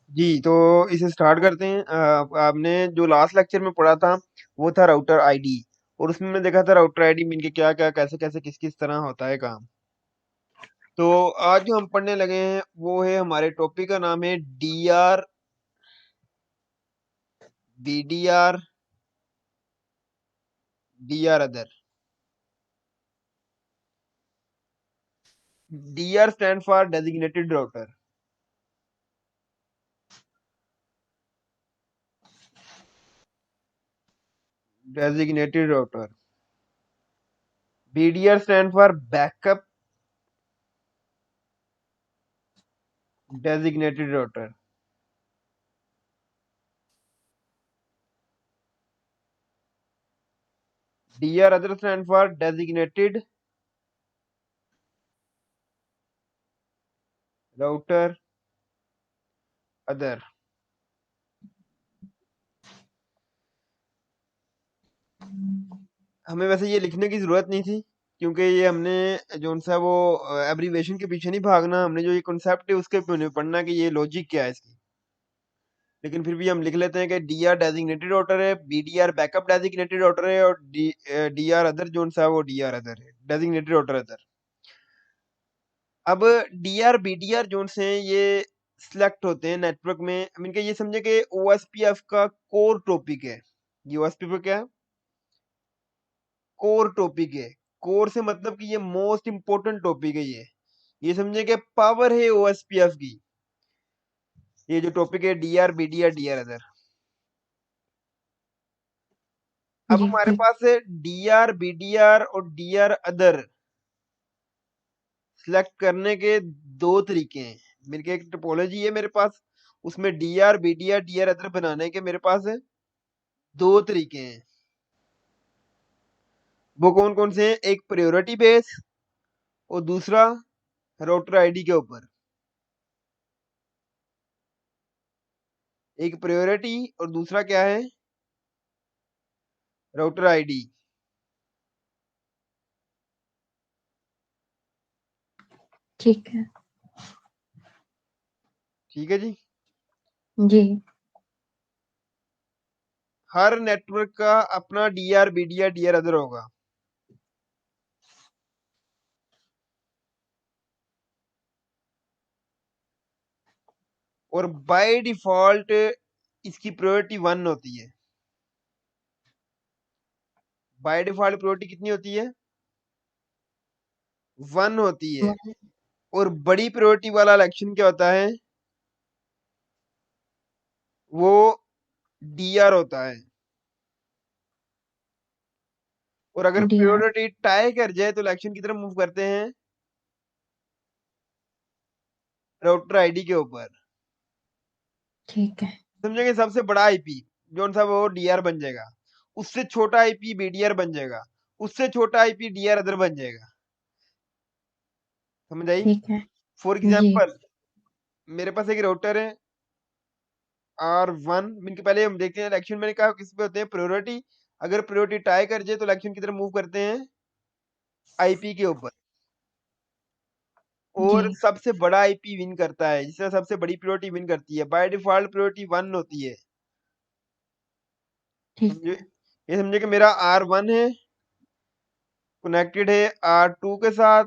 जी, तो इसे स्टार्ट करते हैं। आपने जो लास्ट लेक्चर में पढ़ा था वो था राउटर आईडी, और उसमें मैंने देखा था राउटर आईडी मीन के क्या क्या कैसे कैसे किस किस तरह होता है काम। तो आज जो हम पढ़ने लगे हैं वो है, हमारे टॉपिक का नाम है D R, B D R, D R other. D R stand for designated router, designated router. B D R stand for backup designated router. D R other stand for designated router other. हमें वैसे ये लिखने की जरूरत नहीं थी, क्योंकि ये हमने जो सा वो एब्रीवेशन के पीछे नहीं भागना, हमने जो ये कॉन्सेप्ट है उसके पे पढ़ना कि ये लॉजिक क्या है इसकी। लेकिन फिर भी हम लिख लेते हैं कि डी आर डेजिग्नेटेड ऑर्डर है, B D R backup designated order है, और डी आर अदर जो सा वो डी आर अदर है, डेजिग्नेटेड ऑर्डर अदर। अब D R B D R zone से ये सिलेक्ट होते हैं नेटवर्क में। I mean कि ये समझे कि ओएसपीएफ का कोर टॉपिक है। ये ओएसपीएफ क्या है? कोर टॉपिक है। कोर से मतलब कि ये मोस्ट इंपोर्टेंट टॉपिक है। ये समझे कि पावर है ओएसपीएफ की। ये जो टॉपिक है D R B D R D R other. अब जी हमारे ठीक। पास है D R B D R और डी आर अदर सिलेक्ट करने के दो तरीके हैं। मेरे के एक टोपोलॉजी है मेरे पास, उसमें D R B D R D R other बनाने के मेरे पास है दो तरीके हैं। वो कौन कौन से हैं? एक प्रायोरिटी बेस और दूसरा राउटर आईडी के ऊपर। एक प्रायोरिटी और दूसरा क्या है? Router ID. ठीक है। ठीक है जी। जी हर नेटवर्क का अपना D R B D R D R other होगा। और बाय डिफॉल्ट इसकी प्रायोरिटी 1 होती है। बाय डिफॉल्ट प्रायोरिटी कितनी होती है? 1 होती है। वो- और बड़ी प्रायोरिटी वाला इलेक्शन क्या होता है? वो डी आर होता है। और अगर डीआर। प्रायोरिटी टाई कर जाए तो इलेक्शन की तरफ मूव करते हैं राउटर आईडी के ऊपर। ठीक है। समझेंगे? सबसे बड़ा आईपी जो सा वो डीआर बन जाएगा, उससे छोटा आईपी बीडीआर बन जाएगा, उससे छोटा आईपी डीआर अदर बन जाएगा। समझ आई? ठीक है। फॉर जी एग्जाम्पल, मेरे पास एक राउटर है R1। मीन के पहले हम देखते हैं इलेक्शन मैंने कहा किस पे होते हैं? प्रायोरिटी। अगर प्रायोरिटी टाई कर जाए तो इलेक्शन की तरफ मूव करते हैं आईपी के ऊपर। जी और सबसे बड़ा आईपी विन करता है, जिससे सबसे बड़ी प्रायोरिटी विन करती है। बाय डिफॉल्ट प्रायोरिटी 1 होती है। ठीक समझे? है। ये समझे कि मेरा R1 है, कनेक्टेड है R2 के साथ,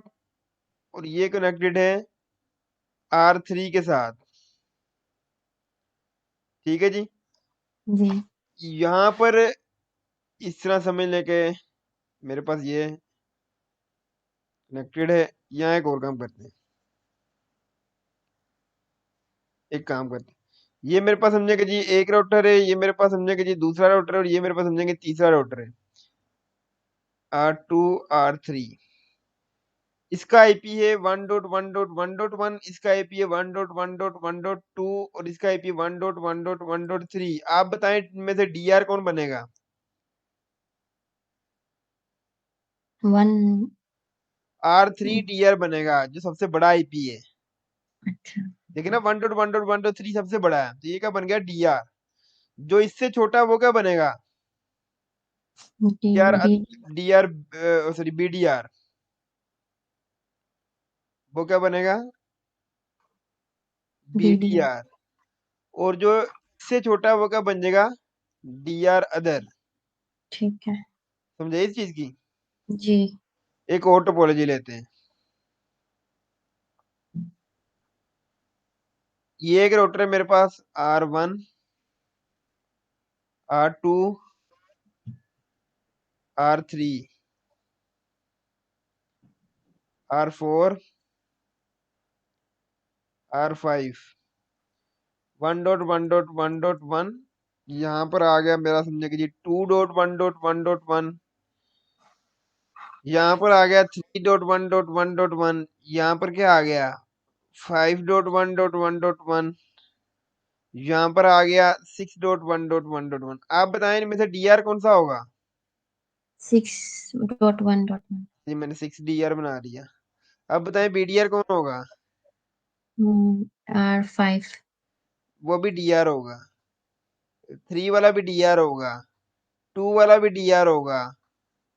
और ये कनेक्टेड है R3 के साथ। ठीक है जी। जी यहाँ पर इस तरह समझ लें कि मेरे पास ये कनेक्टेड है। यहाँ एक और काम करते हैं, एक काम करते हैं। ये मेरे पास समझे कि जी एक राउटर है, ये मेरे पास समझे कि जी दूसरा राउटर है, और ये मेरे पास समझेंगे तीसरा राउटर है R2 R3। इसका आईपी है 1.1.1.1, इसका आईपी है 1.1.1.2, और इसका आईपी 1.1.1.3। आप बताएं इनमें से डीआर कौन बनेगा? वन। R3 डीआर बनेगा, जो सबसे बड़ा आईपी है। अच्छा। देखिए ना, 1.1.1.3 सबसे बड़ा है, तो ये क्या बन गया? डीआर। जो इससे छोटा है, वो क्या बनेगा? D DR. D DR sorry BDR. वो क्या बनेगा? बीडीआर। बीडीआर। और जो इससे छोटा वो क्या बन जाएगा, डी आर अदर। ठीक है। समझे इस चीज की। जी। एक और टोपोलॉजी लेते हैं। ये एक रोटर है मेरे पास, R1, R2, R3, R4, R5, 1.1.1.1। यहाँ पर आ गया मेरा, समझे कि जी 2.1.1.1। यहाँ पर आ गया 3.1.1.1। यहाँ पर क्या आ गया, 5.1.1.1। यहाँ पर आ गया 6.1.1.1। आप बताएं इनमें से डी आर कौन सा होगा। 6.1.1। जी मैंने 6 DR बना दिया। अब बताएं बी डी आर कौन होगा। R5। वो भी डी आर होगा। 3 वाला भी डी आर होगा, 2 वाला भी डी आर होगा,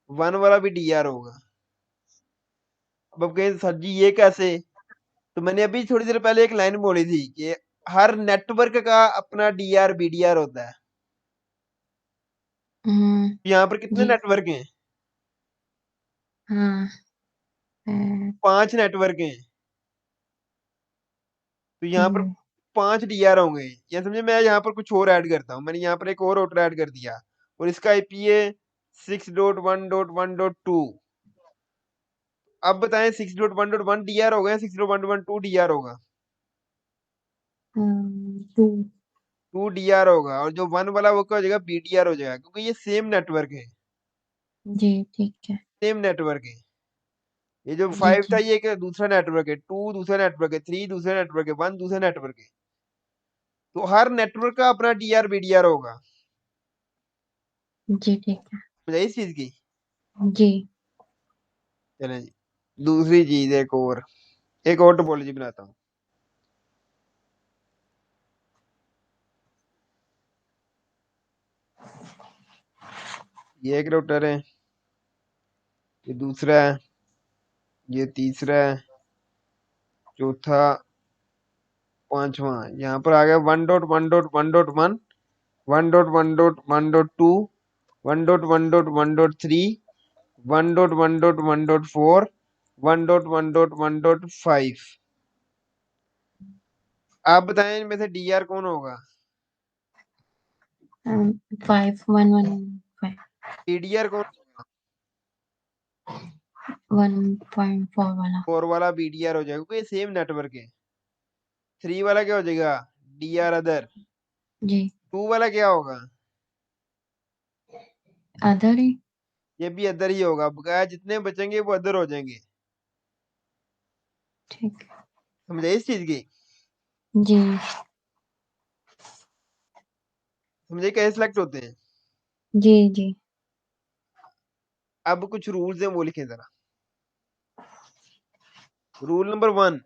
1 वाला भी डी आर होगा। अब आप कहें सर जी ये कैसे। तो मैंने अभी थोड़ी देर पहले एक लाइन बोली थी कि हर नेटवर्क का अपना D R B D R होता है। यहाँ पर कितने जी। नेटवर्क हैं, हाँ। 5 नेटवर्क हैं। तो यहाँ पर हम्म, 5 डीआर होंगे। या समझे, मैं यहाँ पर कुछ और ऐड करता हूँ। मैंने यहाँ पर एक और रोटर ऐड कर दिया, और इसका आईपी है 6.1.1.2। अब बताएं 6.1.1 डीआर होगा या 6.1.1.2 डीआर होगा। 2। 2 डीआर होगा, और जो 1 वाला वो क्या हो जाएगा, बीडीआर हो जाएगा, क्योंकि ये सेम नेटवर्क है। जी ठीक है। सेम नेटवर्क है। ये जो जी 5 था जी। ये एक दूसरा नेटवर्क है, 2 दूसरा नेटवर्क है, 3 दूसरा नेटवर्क है, 1 दूसरा नेटवर्क है। तो हर नेटवर्क का अपना डीआर बीडीआर होगा। जी ठीक है। समझा इस चीज की। जी। चलें जी, दूसरी चीज एक और टोपोलॉजी बनाता हूँ। ये एक राउटर है, ये दूसरा है, ये तीसरा है, चौथा, पांचवा। यहाँ पर आ गया 1.1.1.1, 1.1.1.2, 1.1.1.3, 1.1.1.4, 1.1.1.5। आप बताएं इनमें से डीआर कौन होगा। 5.1.1.5। बीडीआर कौन होगा। 1.4 वाला। 4 वाला बीडीआर हो जाएगा, क्योंकि ये सेम नेटवर्क है। 3 वाला क्या हो जाएगा, डीआर अदर। जी। 2 वाला क्या होगा, अदर ही। ये भी अदर ही होगा। बकाया जितने बचेंगे वो अदर हो जाएंगे। ठीक है। समझे इस चीज की। जी। समझे कैसे सिलेक्ट होते हैं। जी जी। अब कुछ रूल्स हैं वो लिखें जरा। रूल नंबर 1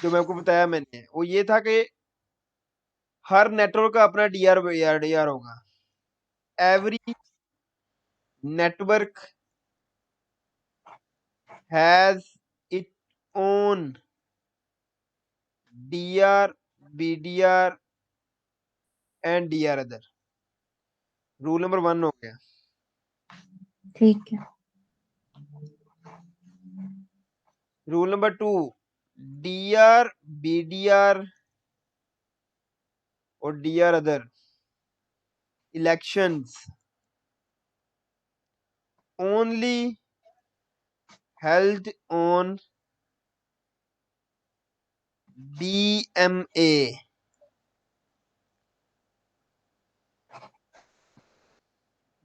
जो मैं आपको बताया मैंने, वो ये था कि हर नेटवर्क का अपना डीआर डीआर होगा। Every network has it own DR BDR and DR other. Rule number 1 हो गया। ठीक है। रूल नंबर 2, डीआर बीडीआर और DR other elections only held on BMA.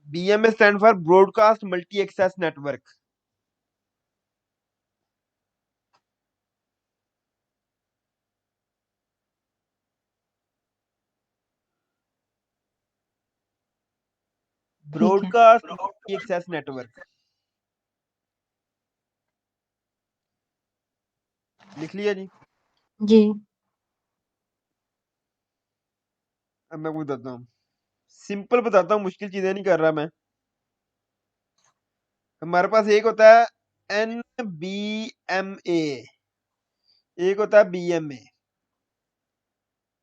BMA stand for Broadcast Multi Access Network. ठीक है। Broadcast Multi Access Network लिख लिया जी। जी। अब मैं आपको बताता हूँ, सिंपल बताता हूँ, मुश्किल चीजें नहीं कर रहा मैं। हमारे पास एक होता है NBMA, एक होता है BMA।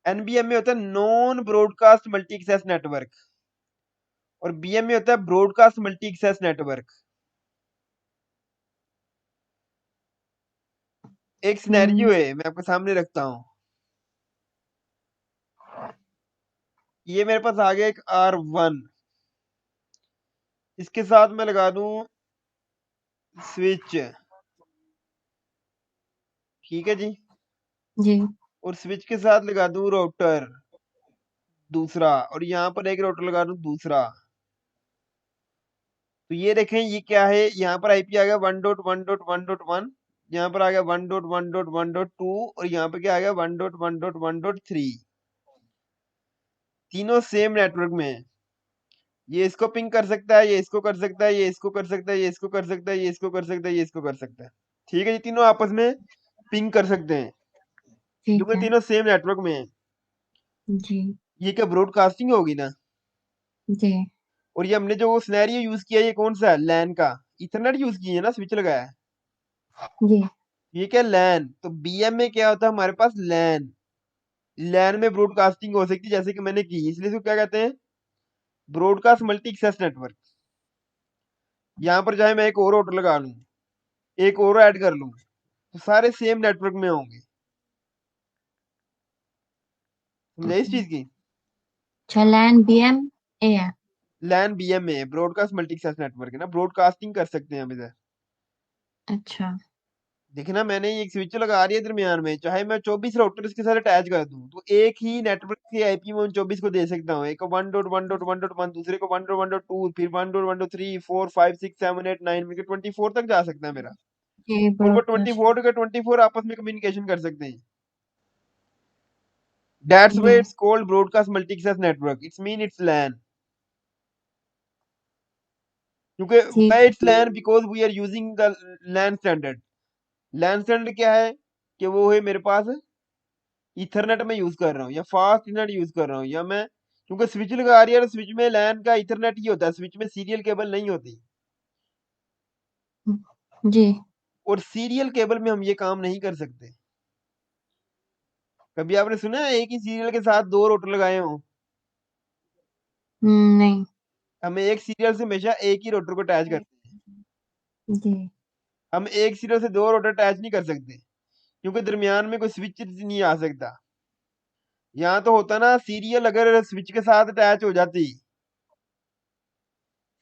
एनबीएमए होता है non broadcast multi access network, और बीएमए होता है ब्रॉडकास्ट मल्टी एक्सेस नेटवर्क। एक सिनेरियो हम्म, है, मैं आपके सामने रखता हूँ। ये मेरे पास आ गया एक R1, इसके साथ मैं लगा दूं स्विच, ठीक है जी, जी और स्विच के साथ लगा दूं राउटर दूसरा, और यहाँ पर एक राउटर लगा दूं दूसरा। तो ये देखें ये क्या है, यहाँ पर आईपी आ गया 1.1.1.1, यहाँ पर आ गया 1.1.1.2, और यहाँ पे क्या आ गया 1.1.1.3। तीनों सेम नेटवर्क में है। ये इसको पिंग कर सकता है, ये इसको कर सकता है, ये इसको कर सकता है, ये इसको कर सकता है, ये इसको कर सकता है, ये इसको कर सकता है। ठीक है, ये तीनों आपस में पिंग कर सकते हैं ठीक क्योंकि है। तीनों सेम नेटवर्क में है। जी ये क्या ब्रॉडकास्टिंग होगी ना। जी और ये हमने जो सिनेरियो यूज किया ये कौन सा है, लैन का। इथरनेट यूज किया है ना, स्विच लगाया है। जी ये क्या लैन, तो बीएम में क्या होता है हमारे पास लैन। लैन में ब्रॉडकास्टिंग हो सकती है जैसे कि मैंने की, इसलिए इसको क्या कहते हैं, ब्रॉडकास्ट मल्टी एक्सेस नेटवर्क। यहाँ पर चाहे मैं एक और ऑर्डर लगा लूं, एक और ऐड कर लूं, तो सारे सेम नेटवर्क में होंगे। समझे इस चीज की। अच्छा, लैन बीएम ए है। लैन बीएम में ब्रॉडकास्ट मल्टी एक्सेस नेटवर्क है ना, ब्रॉडकास्टिंग कर सकते हैं हम इधर। अच्छा। देखिए ना, मैंने ये एक स्विच लगा रही है दरमियान में, चाहे मैं 24 राउटर इसके साथ अटैच कर दूं तो एक ही नेटवर्क के आईपी में उन 24 को दे सकता हूँ। एक को 1.1.1.1, दूसरे को 1.1.2, फिर 1.1.3, 4, 5, 6, 7, 8, 9, मिलकर 24 तक जा सकता है मेरा। ये और वो ब्रॉडकास्ट। 24 के 24 आपस में कम्युनिकेशन कर सकते हैं। दैट्स जी why it's called broadcast multi access network, it's mean it's LAN. क्योंकि ठीक व्हाई है। It's LAN, because we are using the LAN standard. LAN standard क्या है कि वो है मेरे पास इथरनेट में यूज कर रहा हूँ, या फास्ट इंटरनेट यूज कर रहा हूँ, या मैं क्योंकि स्विच लगा रही है तो स्विच में लैन का इथरनेट ही होता है, स्विच में सीरियल केबल नहीं होती। जी। और सीरियल केबल में हम ये काम नहीं कर सकते। कभी आपने सुना है एक ही सीरियल के साथ दो रोटर लगाए हों। नहीं। हमें एक सीरियल से हमेशा एक ही रोटर को अटैच करते हैं। जी। हम एक सीरियल से दो रोटर अटैच नहीं कर सकते क्योंकि दरमियान में कोई स्विच नहीं आ सकता। यहाँ तो होता ना, सीरियल अगर स्विच के साथ अटैच हो जाती,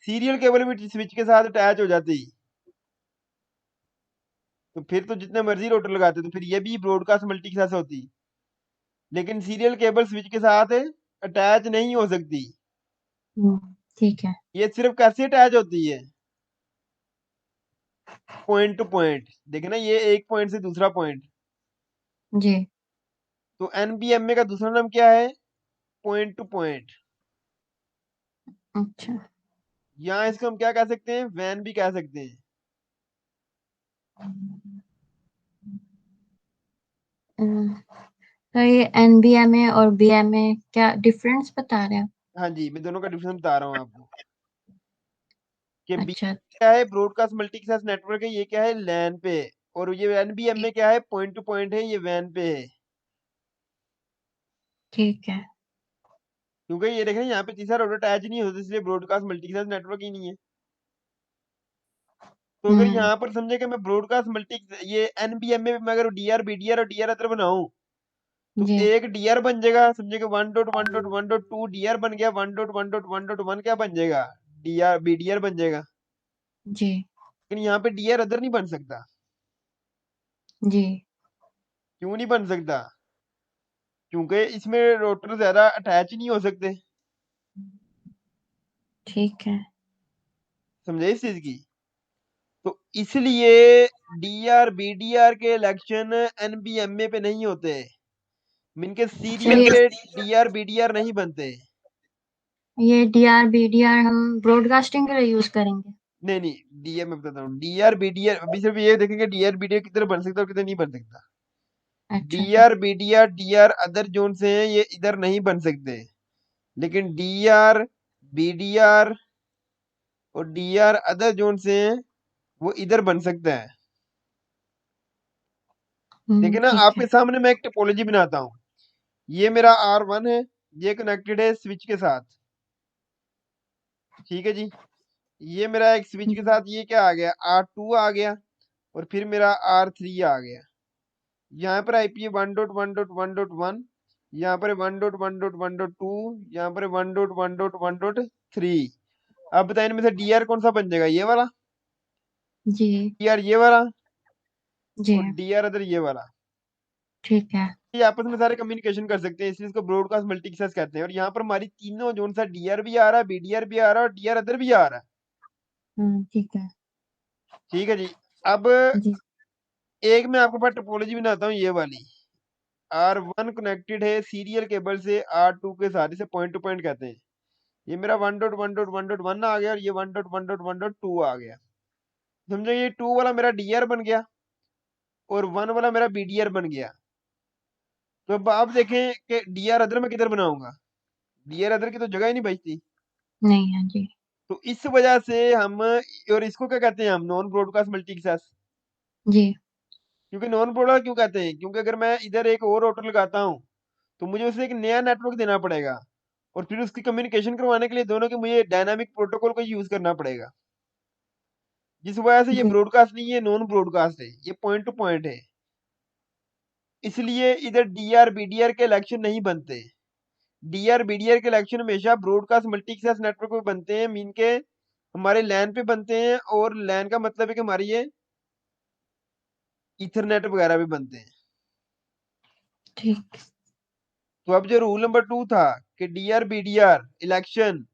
सीरियल केबल भी स्विच के साथ अटैच हो जाती, तो फिर तो जितने मर्जी रोटर लगाते तो फिर ये भी ब्रॉडकास्ट मल्टी एक्सेस होती। लेकिन सीरियल केबल स्विच के साथ अटैच नहीं हो सकती। ठीक है। ये सिर्फ कैसे अटैच होती है, पॉइंट टू पॉइंट। देखे ना, ये एक पॉइंट से दूसरा पॉइंट। जी। तो एनबीएमए का दूसरा नाम क्या है, पॉइंट टू पॉइंट। अच्छा। यहाँ इसको हम क्या कह सकते हैं, वैन भी कह सकते हैं। तो ये एनबीएमए और बीएमए क्या डिफरेंस बता रहे हैं? हाँ जी, मैं दोनों का डिफरेंस बता रहा हूँ आपको कि बी अच्छा। क्या है, ब्रॉडकास्ट मल्टी एक्सेस नेटवर्क है, ये क्या है लैन पे। और ये एनबीएमए क्या है, पॉइंट टू पॉइंट है, ये वैन पे है। ठीक है। क्योंकि ये देखें यहाँ पे तीसरा रोटर अटैच नहीं होता, इसलिए ब्रॉडकास्ट मल्टी एक्सेस नेटवर्क ही नहीं है। तो अगर हम्म। यहाँ पर समझे कि मैं ब्रॉडकास्ट मल्टी, ये एनबीएमए में अगर डीआर बीडीआर और डीआर अदर बनाऊं तो जी एक डीआर बन जाएगा, समझे कि 1.1.1.2 डीआर बन गया, 1.1.1.1 क्या बन जाएगा, डीआर बीडीआर बन जाएगा। जी लेकिन यहाँ पे डीआर अदर नहीं बन सकता। जी। क्यों नहीं बन सकता, क्योंकि इसमें रोटर ज्यादा अटैच नहीं हो सकते। ठीक है। समझे इस चीज की। तो इसलिए डीआर बीडीआर के इलेक्शन एनबीएमए पे नहीं होते, इनके सीरियल चलिए, पे डीआर बीडीआर नहीं बनते। ये डीआर बीडीआर हम ब्रॉडकास्टिंग के लिए यूज करेंगे। नहीं नहीं, डीआर मैं बताता हूँ, डीआर बीडीआर अभी सिर्फ ये देखेंगे डीआर बीडीआर किधर बन सकता है और किधर नहीं बन सकता। अच्छा अच्छा। DR BDR DR other zone से हैं, ये इधर नहीं बन सकते। लेकिन डीआर बीडीआर और डीआर अदर जोन से हैं, वो इधर बन सकता है। देखिए ना, ठीक है। आपके सामने मैं एक टोपोलॉजी बनाता हूँ। ये मेरा R1 है, ये कनेक्टेड है स्विच के साथ, ठीक है जी। ये मेरा एक स्विच के साथ ये क्या आ गया, R2 आ गया, और फिर मेरा R3 आ गया। यहाँ पर आईपी है 1.1.1.1, यहाँ पर 1.1.1.2, यहाँ पर 1.1.1.3। अब बताइए इनमें से डीआर कौन सा बन जाएगा, ये वाला जी डीआर, ये वाला, जी और डीआर अदर ये वाला। ठीक है। ये आपस में सारे कम्युनिकेशन कर सकते हैं, इसलिए इसको ब्रॉडकास्ट मल्टीक्सेस कहते हैं। और यहाँ पर हमारी तीनों जो सा डीआर भी आ रहा है, बीडीआर भी आ रहा है, और डीआर अदर भी आ रहा है, ठीक है। ठीक है जी। अब जी एक मैं आपके पास टोपोलॉजी बनाता हूँ, ये वाली। R1 कनेक्टेड है सीरियल केबल से R2 के साथ, इसे पॉइंट टू पॉइंट कहते हैं। ये मेरा 1.1.1.1 आ गया, और ये 1.1.1.2 आ गया। समझो ये 2 वाला मेरा डीआर बन गया, और 1 वाला मेरा बीडीआर बन गया। तो अब आप देखें कि डीआर अदर में किधर बनाऊंगा, डीआर अदर की तो जगह ही नहीं बचती। नहीं है जी। तो इस वजह से हम, और इसको क्या कहते हैं हम, नॉन ब्रॉडकास्ट मल्टी एक्सेस। जी क्योंकि नॉन ब्रॉडकास्ट क्यों कहते हैं, क्योंकि अगर मैं इधर एक और राउटर लगाता हूँ तो मुझे उसे एक नया नेटवर्क देना पड़ेगा, और फिर उसकी कम्युनिकेशन करवाने के लिए दोनों के मुझे डायनामिक प्रोटोकॉल को यूज करना पड़ेगा। जिस वजह से ये जी ब्रॉडकास्ट नहीं है, नॉन ब्रॉडकास्ट है, ये पॉइंट टू पॉइंट है। इसलिए इधर डीआर बीडीआर के इलेक्शन नहीं बनते। डीआर बीडीआर के इलेक्शन हमेशा ब्रॉडकास्ट मल्टीकास्ट नेटवर्क पे बनते हैं, मीन के हमारे लैन पे बनते हैं, और लैन का मतलब है कि हमारी ये इथरनेट वगैरह भी बनते हैं। ठीक। तो अब जो रूल नंबर 2 था कि DR BDR election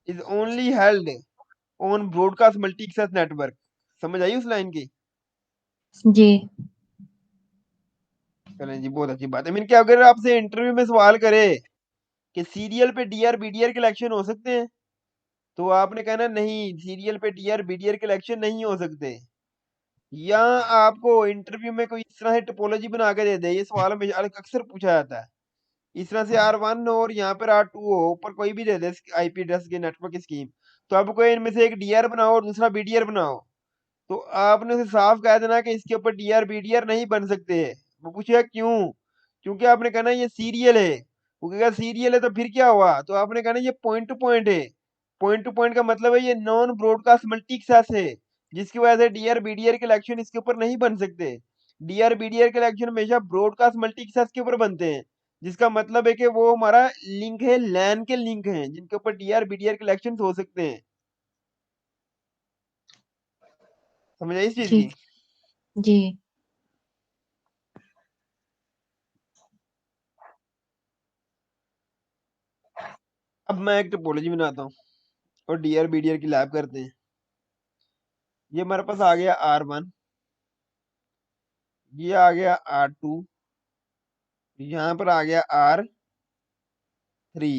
is only held on broadcast multicast network, समझ आई उस लाइन की। जी चलें जी, बहुत अच्छी बात है। मीन कि अगर आपसे इंटरव्यू में सवाल करे कि सीरियल पे डीआर बीडीआर के इलेक्शन हो सकते हैं, तो आपने कहना नहीं, सीरियल पे डीआर बीडीआर के इलेक्शन नहीं हो सकते। या आपको इंटरव्यू में कोई इस तरह से टोपोलॉजी बना के दे दे, ये सवाल में अक्सर पूछा जाता है, इस तरह से R1 और यहाँ पर R2 हो, ऊपर कोई भी दे दे आईपी एड्रेस के नेटवर्क की स्कीम, तो अब कोई इनमें से एक डीआर बनाओ और दूसरा बीडीआर बनाओ, तो आपने उसे साफ कह देना कि इसके ऊपर डीआर बीडीआर नहीं बन सकते। वो पूछेगा क्यों, क्योंकि आपने कहना ये सीरियल है। वो कहेगा सीरियल है तो फिर क्या हुआ, तो आपने कहना ये पॉइंट टू पॉइंट है। पॉइंट टू पॉइंट का मतलब है ये नॉन ब्रॉडकास्ट मल्टीकास्ट है, जिसकी वजह से डीआर बीडीआर के इलेक्शन इसके ऊपर नहीं बन सकते। डीआर बीडीआर के इलेक्शन हमेशा ब्रॉडकास्ट मल्टीकास्ट के ऊपर बनते हैं, जिसका मतलब है कि वो हमारा लिंक है, लैन के लिंक हैं, जिनके ऊपर डीआर बीडीआर के इलेक्शन हो सकते हैं। समझ आई इस चीज की। ठीक। जी अब मैं एक टोपोलॉजी बनाता हूँ और डीआर बीडीआर की लैब करते हैं। ये हमारे पास आ गया R1, ये आ गया R2, यहाँ पर आ गया R3,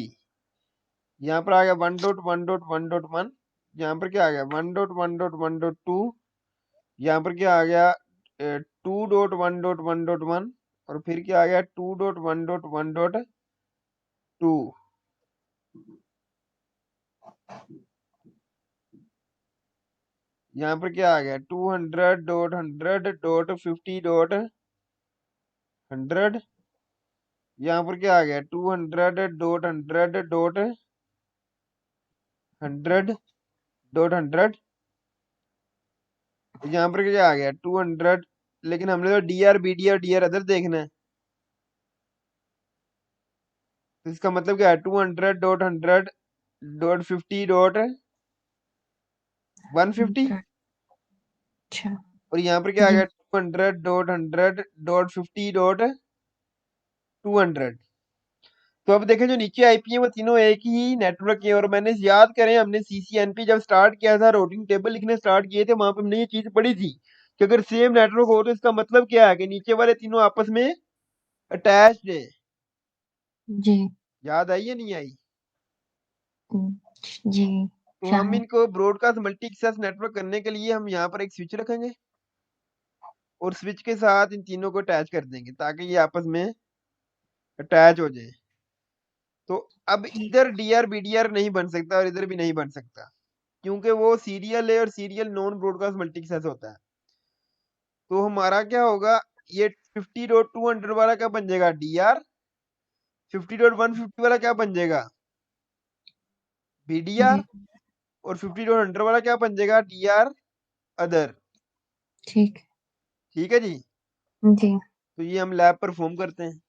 यहाँ पर आ गया 1.1.1.1, यहाँ पर क्या आ गया 1.1.1.2, यहाँ पर क्या आ गया 2.1.1.1, और फिर क्या आ गया 2.1.1.2। यहाँ पर क्या आ गया 200.100.50.100। यहाँ पर क्या आ गया 200.100.100। यहाँ पर क्या आ गया 200, लेकिन हमने तो डीआर बीडीआर डीआर अदर देखना है, तो इसका मतलब क्या है 200.100.50.150। अच्छा। और यहाँ पर क्या आ जी गया 200.100.50.200। तो अब देखें जो नीचे आईपी है वो तीनों एक ही नेटवर्क के हैं। और मैंने याद करें, हमने सीसीएनपी जब स्टार्ट किया था, रूटिंग टेबल लिखने स्टार्ट किए थे, वहां पे हमने ये चीज पढ़ी थी कि अगर सेम नेटवर्क हो तो इसका मतलब क्या है कि नीचे वाले तीनों आपस में अटैच्ड है। जी याद आई या नहीं आई। जी। तो क्या हम है? इनको ब्रॉडकास्ट मल्टी एक्सेस नेटवर्क करने के लिए हम यहाँ पर एक स्विच रखेंगे, और स्विच के साथ इन तीनों को अटैच कर देंगे ताकि ये आपस में अटैच हो जाए। तो अब जी इधर डीआर बीडीआर नहीं बन सकता और इधर भी नहीं बन सकता, क्योंकि वो सीरियल है, और serial non broadcast multi access होता है। तो हमारा क्या होगा, ये 50.200 वाला क्या बन जाएगा? DR। 50.150 वाला क्या बन जाएगा? BDR। जी और 50.100 वाला क्या बन जाएगा? DR other. ठीक ठीक है जी। जी। तो ये हम लैब परफॉर्म करते हैं।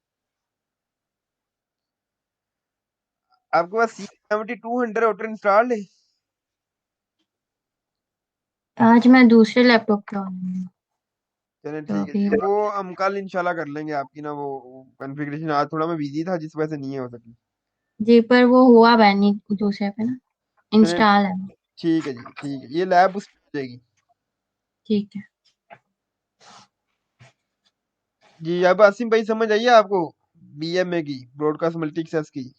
आपके पास CM7200 राउटर इंस्टॉल्ड है? आज मैं दूसरे लैपटॉप पे ऑन हूँ, चलें तो ठीक है अभी जी, वो हम कल इंशाल्लाह कर लेंगे आपकी ना वो कॉन्फ़िगरेशन। आज थोड़ा मैं बिजी था जिस वजह से नहीं हो सकी। जी, पर वो हुआ बैनी दूसरे पे ना, चलें इंस्टॉल है। ठीक है जी, ठीक है। ये लैब उस पे हो जाएगी ठीक है। जी। अब आसिम भाई समझ आइए आपको BMA की, ब्रॉडकास्ट मल्टी एक्सेस की।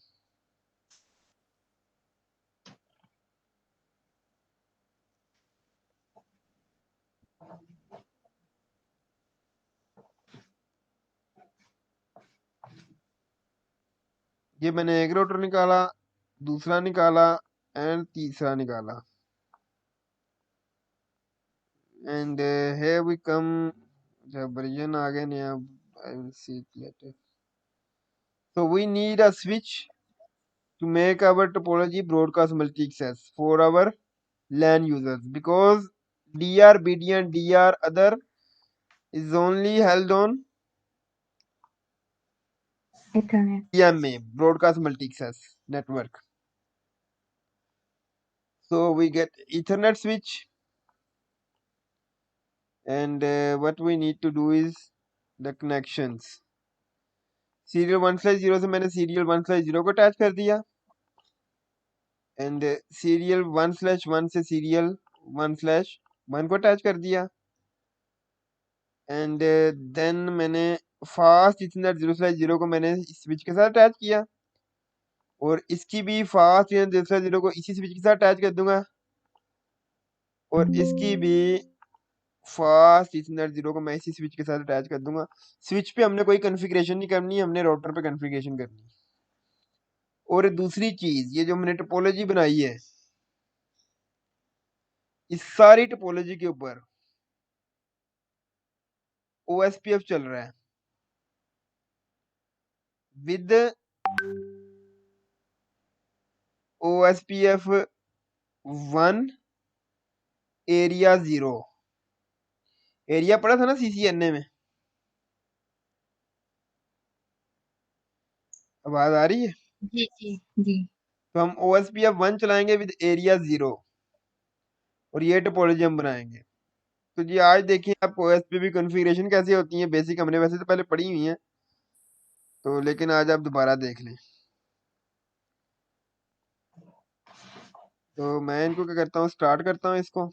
ये मैंने एक राउटर निकाला, दूसरा निकाला एंड तीसरा निकाला। And here we come। जब वर्जन आ गया नया, I will see it later। So we need a switch to make our topology broadcast multi access for our LAN users, because DR, BD and DR other is only held on Ethernet. BMA, broadcast multi access network। So we get Ethernet switch, and what we need to do is the connections। serial 1/0 से मैंने serial 1/0 को attach कर दिया, and serial 1/1 से serial 1/1 को attach कर दिया, and then मैंने फास्ट इथरनेट 0/0 को मैंने स्विच के साथ अटैच किया, और इसकी भी फास्ट इथरनेट 0/0 को इसी स्विच के साथ अटैच कर दूंगा, और इसकी भी फास्ट इथरनेट 0 को मैं इसी स्विच के साथ अटैच कर दूंगा। स्विच पे हमने कोई कॉन्फ़िगरेशन नहीं करनी, हमने राउटर पे कॉन्फ़िगरेशन करनी है। और दूसरी चीज, ये जो हमने टोपोलॉजी बनाई है, इस सारी टोपोलॉजी के ऊपर OSPF चल रहा है विद OSPF 1 एरिया 0। एरिया पढ़ा था ना CCNA में? आवाज आ रही है? जी जी जी। तो हम OSPF 1 चलाएंगे विद एरिया 0, और ये टोपोलॉजी हम बनाएंगे। तो जी आज देखिए आप OSPF की कॉन्फ़िगरेशन कैसे होती है। बेसिक हमने वैसे तो पहले पढ़ी हुई है, तो लेकिन आज आप दोबारा देख लें। तो मैं इनको क्या करता हूँ, स्टार्ट करता हूँ इसको।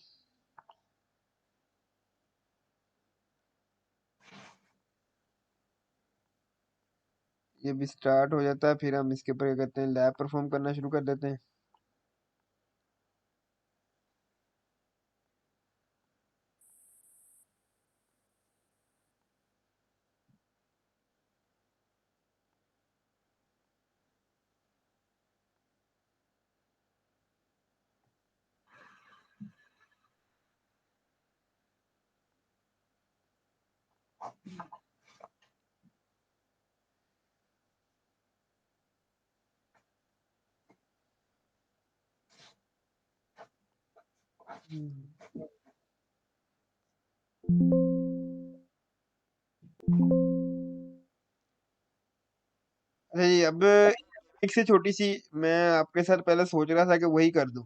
ये भी स्टार्ट हो जाता है, फिर हम इसके ऊपर क्या करते हैं, लैब परफॉर्म करना शुरू कर देते हैं। अच्छा जी, अब एक से छोटी सी, मैं आपके साथ पहले सोच रहा था कि वही कर दूं,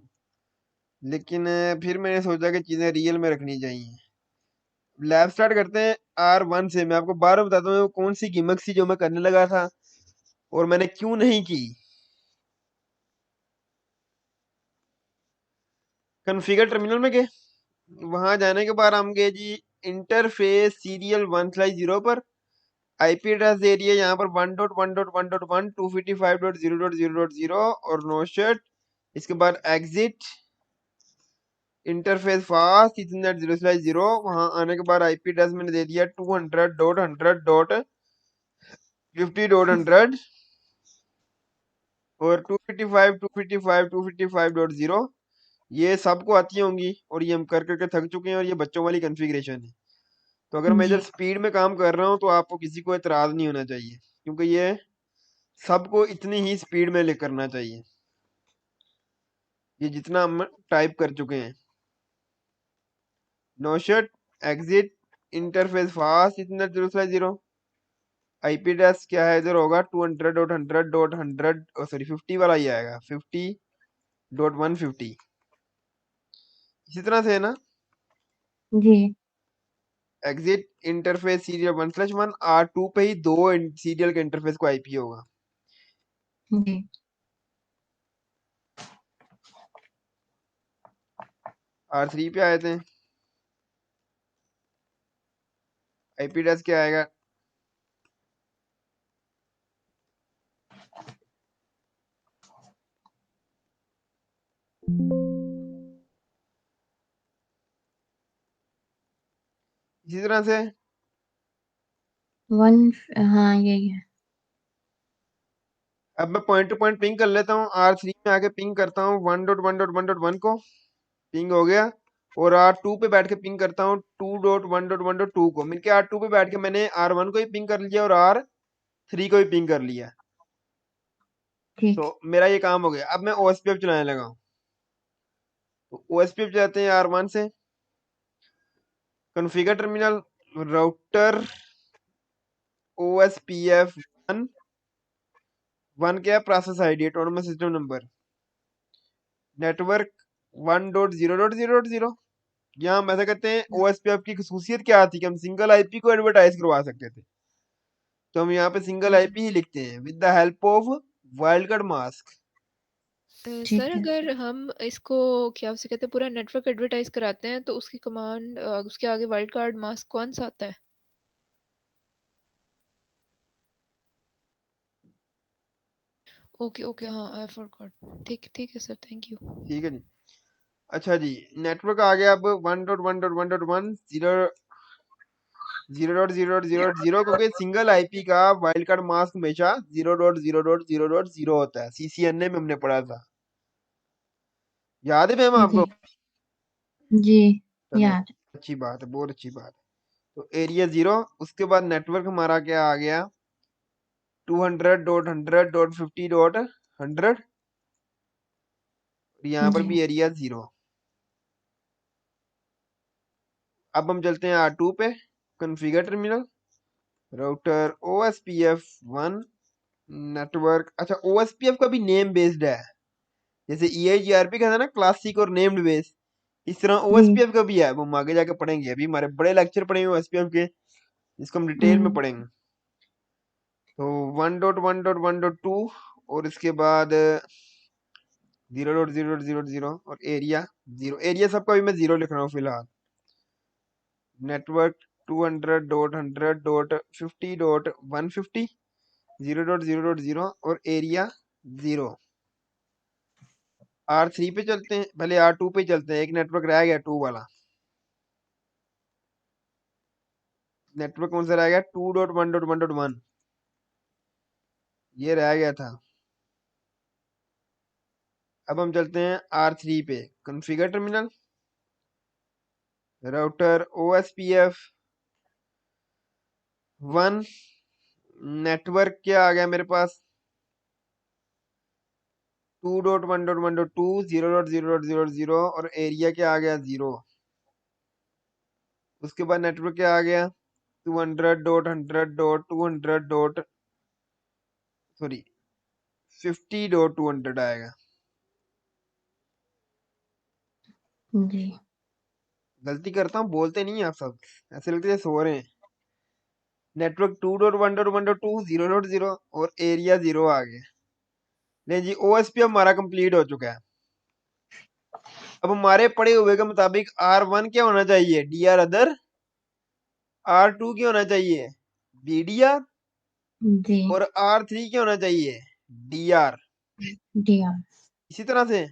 लेकिन फिर मैंने सोचा कि चीजें रियल में रखनी चाहिए। लैब स्टार्ट करते हैं R1 से। मैं आपको बार बार बताता हूँ वो कौन सी गिमिक थी जो मैं करने लगा था और मैंने क्यों नहीं की। कॉन्फ़िगर टर्मिनल में गए, वहां जाने के बाद हम गए जी इंटरफेस सीरियल 1/0 पर। आईपी एड्रेस दे रही है यहाँ पर 1.1.1.1 255.0.0.0 और नो शट। इसके बाद एग्जिट इंटरफेस फास्ट इथरनेट 0/0। वहां आने के बाद आईपी एड्रेस मैंने दे दिया 200.100.50.100 और 255.255.255.0। ये सबको आती होंगी और ये हम कर करके थक चुके हैं, और ये बच्चों वाली कॉन्फ़िगरेशन है। तो अगर मैं जी इधर स्पीड में काम कर रहा हूँ तो आपको किसी को एतराज नहीं होना चाहिए, क्योंकि ये सबको इतनी ही स्पीड में लिख करना चाहिए, ये जितना हम टाइप कर चुके हैं। नौशट एग्जिट इंटरफेस फास्ट इतना 0/0। आईपी एड्रेस क्या है इधर होगा 200.100.100 सॉरी 50 वाला ही आएगा 50.150। इसी तरह से है ना। जी एग्जिट इंटरफेस सीरियल 1/1 R2 पे ही दो सीरियल के इंटरफेस को आईपी होगा। जी R3 पे आए थे, आईपी एड्रेस क्या आएगा इसी तरह से। वन हाँ यही है। अब मैं पॉइंट टू पॉइंट पिंग कर लेता हूँ। R3 में आके पिंग करता हूँ 1.1.1.1 को, पिंग हो गया। और R2 पे बैठ के पिंग करता हूँ 2.1.1.2 को। मिलके R2 पे बैठ के मैंने R1 को ही पिंग कर लिया और R3 को भी पिंग कर लिया। ठीक। तो मेरा ये काम हो गया। अब मैं OSPF चलाने लगा हूँ। तो OSPF चलाते हैं R1 से। कॉन्फ़िगर टर्मिनल, राउटर OSPF 1, 1 क्या है process ID autonomous system number, network 1.0.0.0। यहाँ हम ऐसा कहते हैं OSPF की खसूसियत क्या थी कि हम सिंगल आईपी को एडवर्टाइज करवा सकते थे। तो हम यहाँ पे सिंगल जी आईपी ही लिखते हैं with the help of wild card mask. Sir ठीक है। अगर हम इसको क्या उसे कहते हैं पूरा नेटवर्क एडवर्टाइज कराते हैं तो उसकी कमांड उसके आगे वाइल्ड कार्ड मास्क कौन सा आता है? ओके ओके हाँ आई फॉरगॉट। ठीक ठीक है सर थैंक यू। ठीक है जी। अच्छा जी, नेटवर्क आ गया अब 1.1.1.1 0.0.0.0, क्योंकि सिंगल आईपी का वाइल्ड कार्ड मास्क हमेशा 0.0.0.0 होता है। CCNA में हमने पढ़ा था, याद है मैम जी आपको? जी चले, याद। अच्छी बात है, बहुत अच्छी बात है। तो एरिया 0, उसके बाद नेटवर्क हमारा क्या आ गया 200.100.50.100। यहाँ पर जी भी एरिया 0। अब हम चलते हैं R2 पे। Configure terminal, router OSPF 1, network. अच्छा, OSPF का भी नेम बेस्ड है, जैसे EIGRP का था ना क्लासिक और नेम्ड बेस, इस तरह जी OSPF का भी है। वो हम आगे जाके पढ़ेंगे, अभी हमारे बड़े लेक्चर पढ़ेंगे OSPF के, जिसको हम डिटेल में हम्म, पढ़ेंगे। तो 1.1.1.2 और इसके बाद 0.0.0.0 और एरिया 0। एरिया सबका भी मैं 0 लिख रहा हूँ फिलहाल। नेटवर्क 200.100.50.150, 0.0.0 और एरिया 0। R3 पे चलते हैं, पहले R2 पे चलते हैं। एक नेटवर्क रह गया 2 वाला। नेटवर्क कौन सा रह गया 2.1.1.1, ये रह गया था। अब हम चलते हैं R3 पे। Configure terminal, router OSPF 1, network क्या आ गया मेरे पास 2.1.1.2, 0.0.0.0 और एरिया क्या आ गया 0। उसके बाद नेटवर्क क्या आ गया 200.100.200 सॉरी 50.200 आएगा। जी गलती करता हूँ, बोलते नहीं आप सब, ऐसे लगते हैं सो रहे हैं। नेटवर्क 2.1.1.2 0.0 और एरिया 0 आ गया। नहीं जी, OSP हमारा कंप्लीट हो चुका है। अब हमारे पढ़े हुए के मुताबिक R1 क्या होना चाहिए DR अदर, R2 क्या होना चाहिए BDR जी और R3 क्या होना चाहिए DR। दिया। इसी तरह से।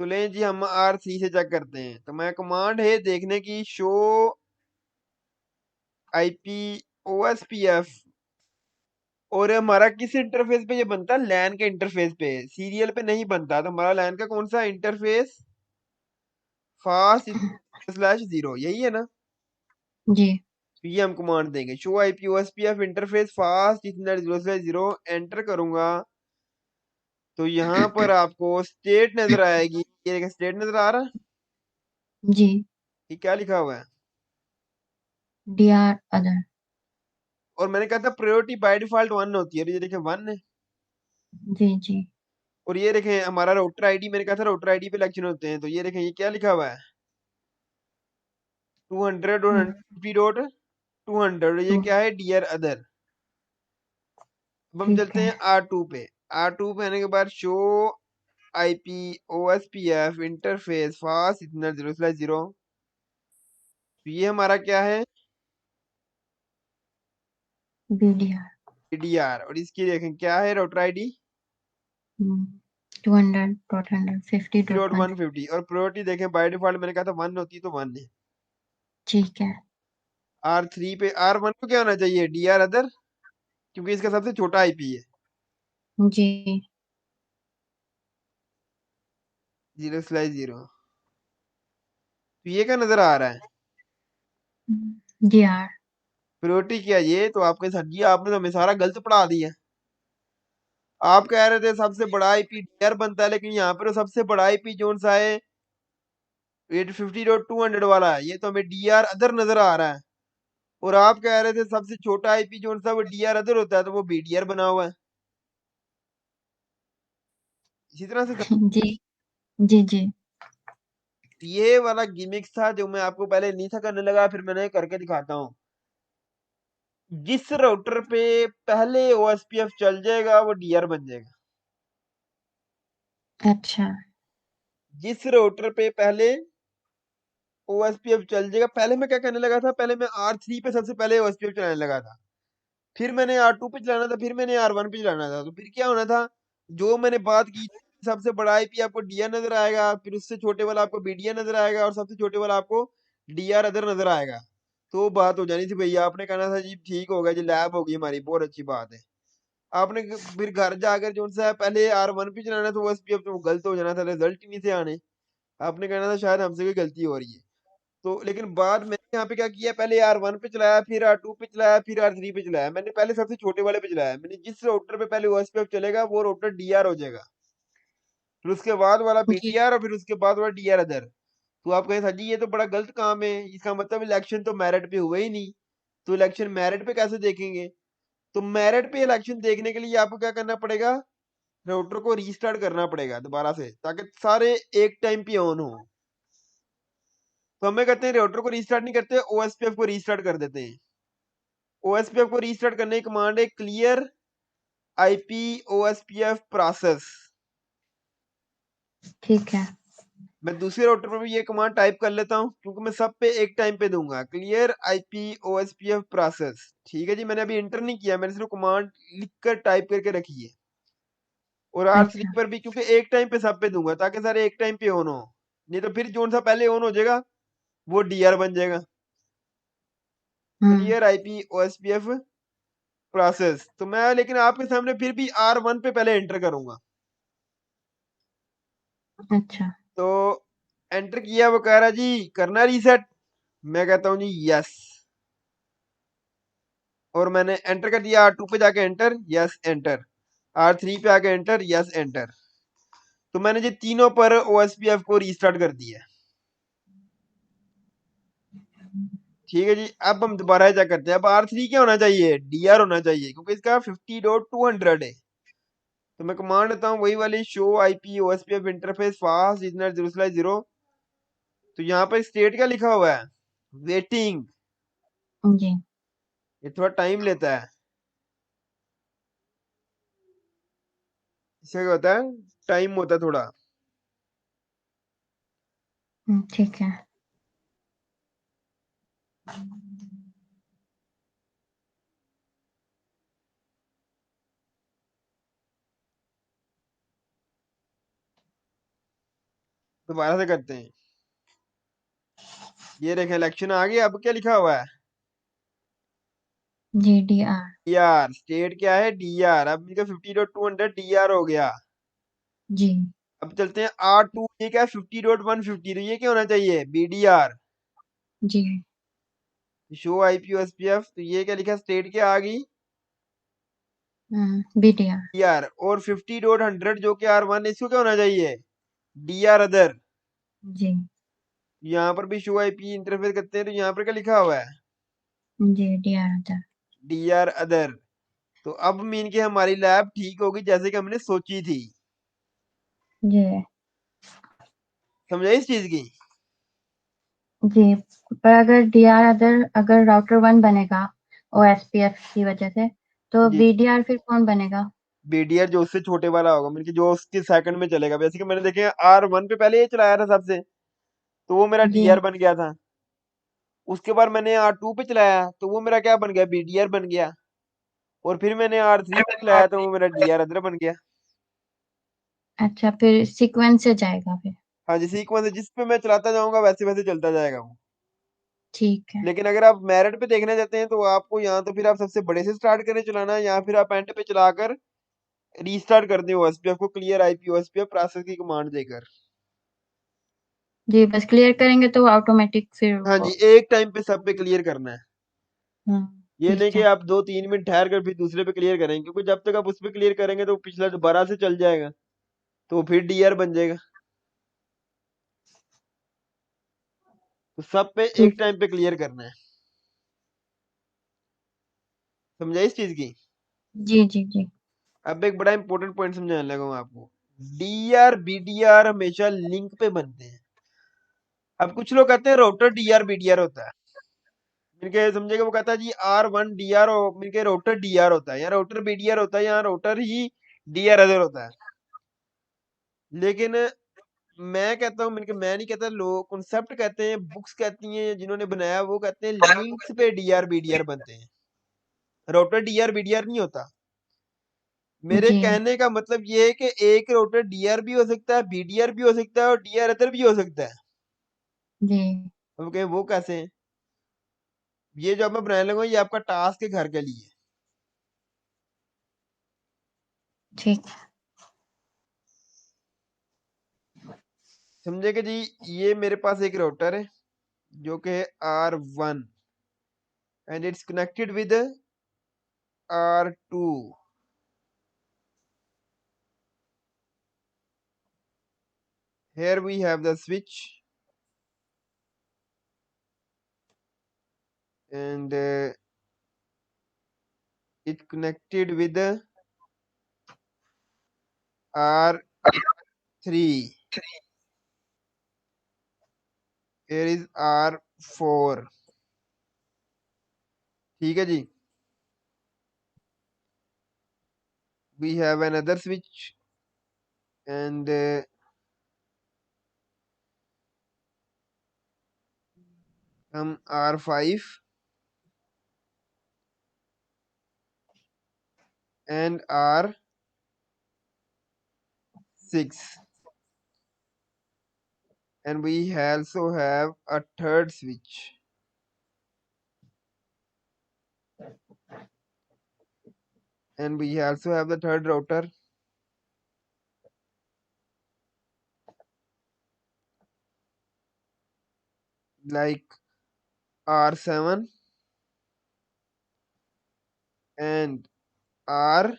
तो लें जी, हम R3 से चेक करते हैं। तो मैं कमांड है देखने की शो IP OSPF, और हमारा किस इंटरफेस पे ये बनता है लैन के इंटरफेस पे, सीरियल पे नहीं बनता। तो हमारा लैन का कौन सा इंटरफेस फास्ट /0 यही है ना। जी। तो ये हम कमांड देंगे, show IP OSPF interface fast Ethernet 0/0, enter करूंगा तो यहाँ पर आपको स्टेट नजर आएगी। ये देखिए स्टेट नजर आ रहा है, जी। ये क्या लिखा हुआ है। DR other. और मैंने कहा था प्रायोरिटी बाय डिफॉल्ट 1 होती है, और ये देखिए 1 है। जी जी। और ये देखें हमारा राउटर आईडी, मैंने कहा था राउटर आईडी पे इलेक्शन होते हैं, तो ये देखें ये क्या लिखा हुआ है 200 और 150.200, ये तो क्या है डियर अदर। अब हम ठीक चलते है। हैं R2 पे। R2 पे आने के बाद show IP OSPF interface fast इतना 0/0, तो ये हमारा क्या है BDR। डीआर, और इसकी देखें क्या है राउटर आईडी 200.150.1। 150, और प्रायोरिटी देखें बाय डिफॉल्ट मैंने कहा था 1 होती है, तो 1 है। ठीक है। R3 पे R1 को क्या होना चाहिए डीआर अदर, क्योंकि इसका सबसे छोटा आईपी है जी। 0/0। तो ये क्या नजर आ रहा है DR। प्रायोरिटी क्या है ये, तो आपके सर जी आपने तो हमें सारा गलत पढ़ा दिया। आप कह रहे थे सबसे बड़ा आईपी डीआर बनता है, लेकिन यहाँ पर तो सबसे बड़ा आईपी जोन सा है 850.200 वाला है, ये तो हमें डीआर अदर नजर आ रहा है। और आप कह रहे थे सबसे छोटा आईपी जोन सा वो डीआर अदर होता है, तो वो बीडीआर बना हुआ है। इसी तरह से जी जी जी। ये वाला गिमिक्स था जो मैं आपको पहले नहीं था करने लगा, फिर मैंने करके दिखाता हूँ। जिस राउटर पे पहले ओएसपीएफ चल जाएगा वो डीआर बन जाएगा। अच्छा। जिस राउटर पे पहले ओएसपीएफ चल जाएगा, पहले मैं क्या करने लगा था, पहले मैं R3 पे सबसे पहले ओएसपीएफ चलाने लगा था, फिर मैंने R2 पे चलाना था, फिर मैंने R1 पे चलाना था। तो फिर क्या होना था, जो मैंने बात की सबसे बड़ा आईपी आपको डीआर नजर आएगा, फिर उससे छोटे वाला आपको बीडीआर नजर आएगा, और सबसे छोटे वाला आपको डीआर अदर नजर आएगा। तो बात हो जानी थी भैया, आपने कहना था जी ठीक हो गया जी, लैब होगी हमारी, बहुत अच्छी बात है। आपने फिर घर जाकर जो सा पहले R1 पे चलाना था ओएसपीएफ, तो वो गलत हो जाना था, रिजल्ट ही नहीं थे आने। आपने कहना था शायद हमसे कोई गलती हो रही है। तो लेकिन बाद मैंने यहाँ पे क्या किया, पहले R1 पे चलाया, फिर R2 पे चलाया, फिर R3 पे चलाया। मैंने पहले सबसे छोटे वाले पे चलाया, मैंने जिस राउटर पे पहले ओएसपीएफ चलेगा वो राउटर डीआर हो जाएगा, फिर उसके बाद वाला जी। बीटीआर, और फिर उसके बाद वाला डीआर अदर। तो आप कहें सर जी ये तो बड़ा गलत काम है, इसका मतलब इलेक्शन तो मेरिट पे हुआ ही नहीं, तो इलेक्शन मेरिट पे कैसे देखेंगे। तो मेरिट पे इलेक्शन देखने के लिए आपको क्या करना पड़ेगा, राउटर को रीस्टार्ट करना पड़ेगा दोबारा से, ताकि सारे एक टाइम पे ऑन हो। तो हमें कहते हैं राउटर को रीस्टार्ट नहीं करते, ओएसपीएफ को रीस्टार्ट कर देते हैं। ओएसपीएफ को रीस्टार्ट करने की कमांड है क्लियर आईपी ओएसपीएफ प्रोसेस। ठीक है। मैं दूसरे राउटर पर भी ये कमांड टाइप कर लेता हूं, क्योंकि मैं सब पे एक टाइम पे दूंगा क्लियर आईपी ओएसपीएफ प्रोसेस। ठीक है जी, मैंने अभी इंटर नहीं किया, मैंने सिर्फ कमांड लिखकर टाइप करके रखी है। और R3 अच्छा। पर भी क्योंकि एक टाइम पे सब पे दूंगा, ताकि सारे एक टाइम पे ऑन हो, नहीं तो फिर जो सा पहले ऑन हो जाएगा वो डीआर बन जाएगा। Hmm. Clear IP OSPF process. तो मैं लेकिन आपके सामने फिर भी R1 पे पहले एंटर करूंगा। अच्छा। तो एंटर किया, वो कह रहा जी करना रीसेट, मैं कहता हूँ जी यस, और मैंने एंटर कर दिया। R2 पे जाके एंटर, यस एंटर। R3 पे आके एंटर, यस एंटर। तो मैंने जी तीनों पर ओएसपीएफ को रीस्टार्ट कर दिया। ठीक है जी, अब हम दोबारा चेक करते हैं। अब R3 क्या होना चाहिए, डीआर होना चाहिए, क्योंकि इसका 50.200 है। तो मैं कमांड देता हूँ वही वाली, show IP OSPF interface fast Ethernet 0/0। तो यहाँ पर स्टेट क्या लिखा हुआ है, वेटिंग। जी। ये थोड़ा टाइम लेता है, इससे क्या होता है, टाइम होता है थोड़ा। ठीक है। दोबारा से करते हैं। ये देखें इलेक्शन आ गया, अब क्या लिखा हुआ है GDR। डीआर। स्टेट क्या है डीआर, अब इनका 50.200 डीआर हो गया। जी अब चलते हैं R2, ये क्या है 50.150, तो ये क्या होना चाहिए बीडीआर। जी। शो आईपी ओएसपीएफ, तो ये क्या लिखा, स्टेट क्या आ गई, BDR। डीआर, और 50.100 जो कि R1, इसको क्या होना चाहिए, डीआर अदर। जी यहाँ पर भी शो आईपी इंटरफेस करते हैं, तो यहाँ पर क्या लिखा हुआ है, जी DR अदर। D R other. तो अब मीन के हमारी लैब ठीक होगी जैसे कि हमने सोची थी। जी समझा इस चीज की। जी, पर अगर DR अदर अगर राउटर 1 बनेगा OSPF की वजह से, तो जी, BDR फिर कौन बनेगा? बीडीआर जो उससे छोटे वाला होगा, मीन कि जो उसके सेकंड में चलेगा। वैसे कि मैंने देखे R1 पे पहले ये चलाया था सबसे, तो वो मेरा जी डीआर बन गया था। उसके बाद मैंने R2 पे चलाया तो वो मेरा क्या बन गया, बीडीआर बन गया। और फिर मैंने R3 पे चलाया तो वो मेरा डीआर अदर बन गया। अच्छा, फिर सीक्वेंस से जाएगा फिर। हाँ जी, सीक्वेंस जिस पे मैं चलाता जाऊंगा वैसे वैसे चलता जाएगा वो। ठीक है। लेकिन अगर आप मेरिट पे देखना चाहते हैं तो आपको यहाँ तो फिर आप सबसे बड़े से स्टार्ट करें चलाना, या फिर आप एंड पे चलाकर रीस्टार्ट कर दें ओएसपीएफ को, क्लियर आईपी ओएसपीएफ प्रोसेस की कमांड देकर। जी, बस क्लियर करेंगे तो ऑटोमेटिक फिर हाँ वो। जी, एक टाइम पे सब पे क्लियर करना है। ये नहीं ठीक कि है। आप 2-3 मिनट ठहर कर फिर दूसरे पे क्लियर करेंगे, क्योंकि जब तक आप उस पे क्लियर करेंगे तो पिछला दोबारा से चल जाएगा, तो फिर डीआर बन जाएगा। तो सब पे एक ठीक। टाइम पे क्लियर करना है। समझा इस चीज की। जी जी जी। अब एक बड़ा इंपॉर्टेंट पॉइंट समझाने लगा हूं आपको। डीआर बीडीआर हमेशा लिंक पे बनते हैं। अब कुछ लोग कहते हैं रोटर डीआर बीडीआर होता है, इनके समझेगा, वो कहता है जी R1 डीआर, इनके रोटर डीआर होता है, या रोटर बीडीआर होता है, या रोटर ही डीआर अदर होता है। लेकिन मैं कहता हूँ, मैं नहीं कहता, लोग कॉन्सेप्ट कहते हैं, बुक्स कहती हैं, जिन्होंने बनाया वो कहते हैं लिंक्स पे डीआर बीडीआर बनते हैं, रोटर डीआर बीडीआर नहीं होता। मेरे जी कहने का मतलब ये है कि एक रोटर डीआर भी हो सकता है, बीडीआर भी हो सकता है, और डीआर अदर भी हो सकता है। जी। ओके, वो कैसे हैं? ये जो मैं बनाने लगा हूं, ये आपका टास्क है घर के लिए। ठीक। समझे कि जी, ये मेरे पास एक रोटर है जो कि है R1, and it's connected with R2। Here we have the switch, and it connected with R3. Here is R4। ठीक है जी। We have another switch, and हम R5 and R6, and we also have a third switch, and we also have the third router, like R7 and R8।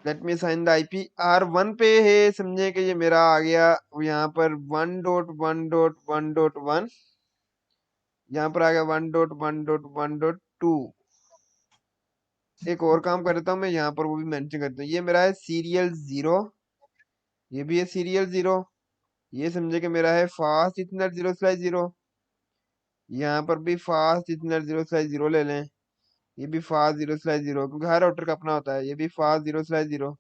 Let me sign the IP. R1 पे है, समझे कि ये मेरा आ गया यहाँ पर 1.1.1.1, यहाँ पर आ गया 1.1.1.2। एक और काम कर देता हूँ मैं, यहाँ पर वो भी मेंशन करता हूँ। ये मेरा है सीरियल 0, ये भी है सीरियल 0। ये समझे कि मेरा है फास्ट इथरनेट 0/0। यहाँ पर भी फास्ट इथरनेट 0/0 ले लें। ये भी फास्ट 0/0, क्योंकि हर राउटर का अपना होता है। ये भी फास्ट 0/0,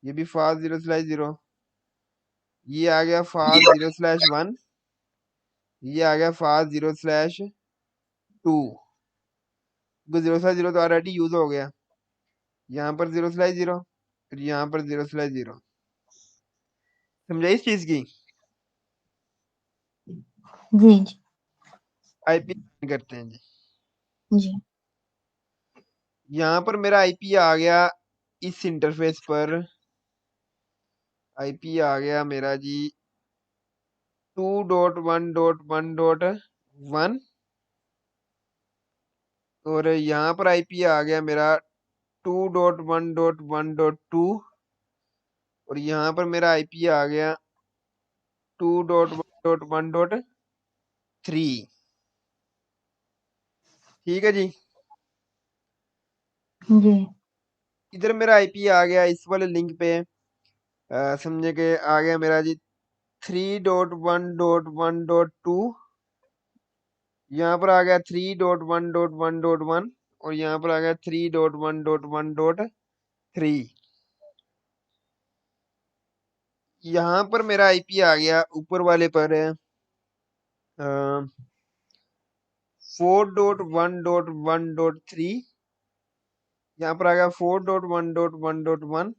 ये भी फास्ट 0/0। ये आ गया फास्ट 0/1, ये आ गया फास्ट 0/2। 0/0 तो ऑलरेडी यूज हो गया। यहाँ पर 0/0, फिर यहाँ पर 0/0। समझा इस चीज की। जी जी आईपी करते हैं जी। जी। यहाँ पर मेरा आईपी आ गया इस इंटरफेस पर। आईपी आ गया मेरा जी 2.1.1.1 और यहाँ पर आईपी आ गया मेरा 2.1.1.2 और यहाँ पर मेरा आईपी आ गया 2.1.1.3। ठीक है जी। जी इधर मेरा आईपी आ गया इस वाले लिंक पे, समझे कि आ गया मेरा जी 3.1.1.2, यहाँ पर आ गया 3.1.1.1 और यहाँ पर आ गया 3.1.1.3। यहाँ पर मेरा आईपी आ गया ऊपर वाले पर 4.1.1.3, यहाँ पर आ गया 4.1.1.1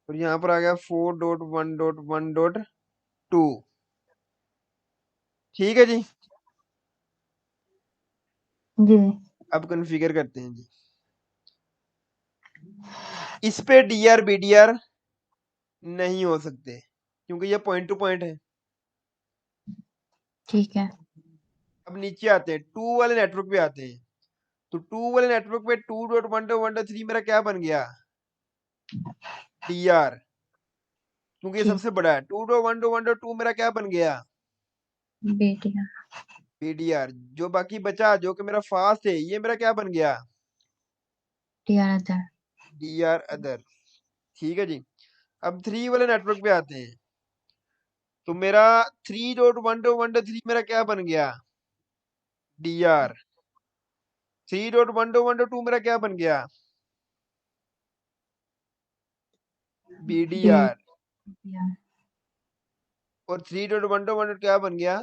और यहाँ पर आ गया 4.1.1.2। ठीक है जी। जी अब कॉन्फ़िगर करते हैं जी। इस पे डीआर बीडीआर नहीं हो सकते क्योंकि ये पॉइंट टू पॉइंट है। ठीक है। अब नीचे आते हैं, 2 वाले नेटवर्क पे आते हैं। तो 2 वाले नेटवर्क पे 2.1.1.3 मेरा क्या बन गया? डीआर, क्योंकि ये ठीक सबसे बड़ा है। 2.1.1.2 मेरा क्या बन गया? बेटिया बीडीआर। जो बाकी बचा जो कि मेरा फास्ट है, ये मेरा क्या बन गया? TR other. D R other. ठीक है जी। अब 3 वाले नेटवर्क पे आते हैं। तो मेरा 3.1.1.3 मेरा क्या बन गया? डीआर। 3.1.1.2 मेरा क्या बन गया? बीडीआर। बेटिया और 3.1.1 क्या बन गया?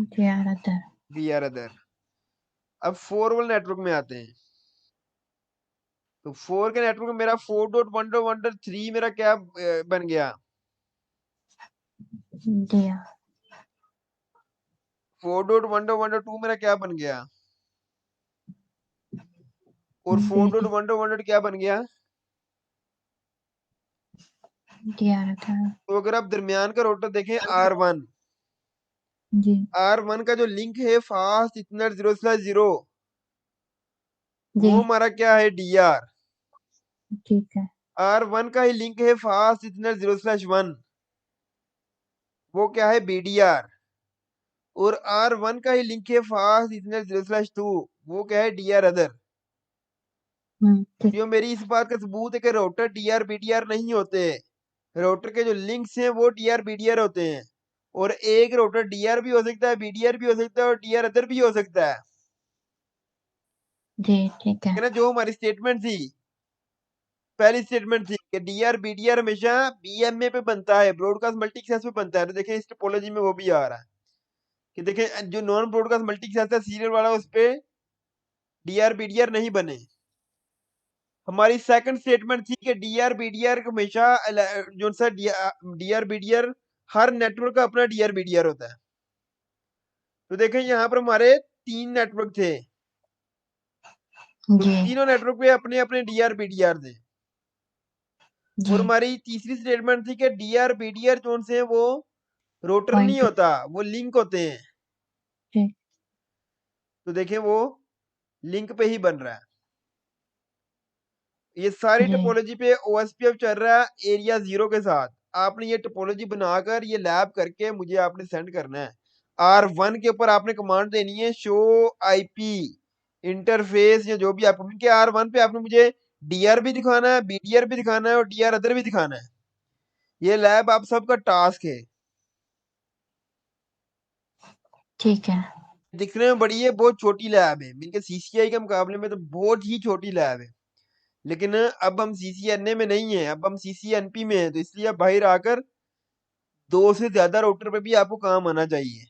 TR other. D R other. अब 4 वाले नेटवर्क में आते हैं। तो 4 के नेटवर्क में मेरा 4.1.1.3 मेरा क्या बन गया? दिया 4.1.1.2 मेरा क्या बन गया? और बेटी 4.1.1 क्या बन गया? TR other. तो अगर आप दरमियान का रोटर देखें R1, जी R1 का जो लिंक है फास्ट इथरनेट 0/0, जी वो हमारा क्या है? डीआर। ठीक है। R1 का ही लिंक है फास्ट इथरनेट 0/1, वो क्या है? बीडीआर। और R1 का ही लिंक है फास्ट इथरनेट 0/2, वो क्या है? D R other. ठीक। जो मेरी इस बात का सबूत है कि राउटर डीआर बीडीआर नहीं होते। राउटर के जो लिंक्स हैं वो डीआर बीडीआर होते हैं। और एक राउटर डीआर भी हो सकता है, बीडीआर भी हो सकता है और डीआर अदर भी हो सकता है। जी ठीक है। है ना? जो हमारी स्टेटमेंट थी, पहली स्टेटमेंट थी कि डीआर बीडीआर हमेशा बीएमए पे बनता है, ब्रॉडकास्ट मल्टीकास्ट पे बनता है। तो देखें इस टोपोलॉजी में वो भी आ रहा है कि देखें जो नॉन ब्रॉडकास्ट मल्टीकास्ट है सीरियल वाला, उस पे डीआर बीडीआर नहीं बने। हमारी सेकंड स्टेटमेंट थी कि डीआर बीडीआर हमेशा जो सा डीआर बीडीआर हर नेटवर्क का अपना डीआर बीडीआर होता है। तो देखें यहाँ पर हमारे 3 नेटवर्क थे, तो जी तीनों नेटवर्क पे अपने अपने डीआर बीडीआर थे। जी और हमारी तीसरी स्टेटमेंट थी कि डीआर बीडीआर जोन से वो रोटर नहीं पॉइंट टू। होता, वो लिंक होते हैं। ठीक। तो देखें वो लिंक पे ही बन रहा है। ये सारी जी टोपोलॉजी पे ओएसपीएफ चल रहा है एरिया 0 के साथ। आपने ये टोपोलॉजी बनाकर ये लैब करके मुझे आपने सेंड करना है। R1 के ऊपर आपने कमांड देनी है शो आईपी इंटरफेस या जो भी आपको, क्योंकि R1 पे आपने मुझे डीआर भी दिखाना है, बीडीआर भी दिखाना है और डीआर अदर भी दिखाना है। ये लैब आप सबका टास्क है। ठीक है। दिखने में बड़ी है, बहुत छोटी लैब है, इनके सीसीआई के मुकाबले में तो बहुत ही छोटी लैब है। लेकिन अब हम सीसीएनए में नहीं है, अब हम सीसीएनपी में है, तो इसलिए अब बाहर आकर 2 से ज्यादा राउटर पे भी आपको काम आना चाहिए,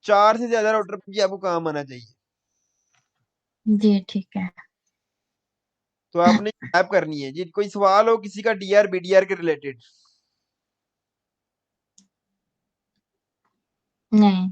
4 से ज्यादा राउटर पे भी आपको काम आना चाहिए। जी ठीक है। तो आपने ऐप करनी है जी। कोई सवाल हो किसी का डीआर बीडीआर के रिलेटेड? नहीं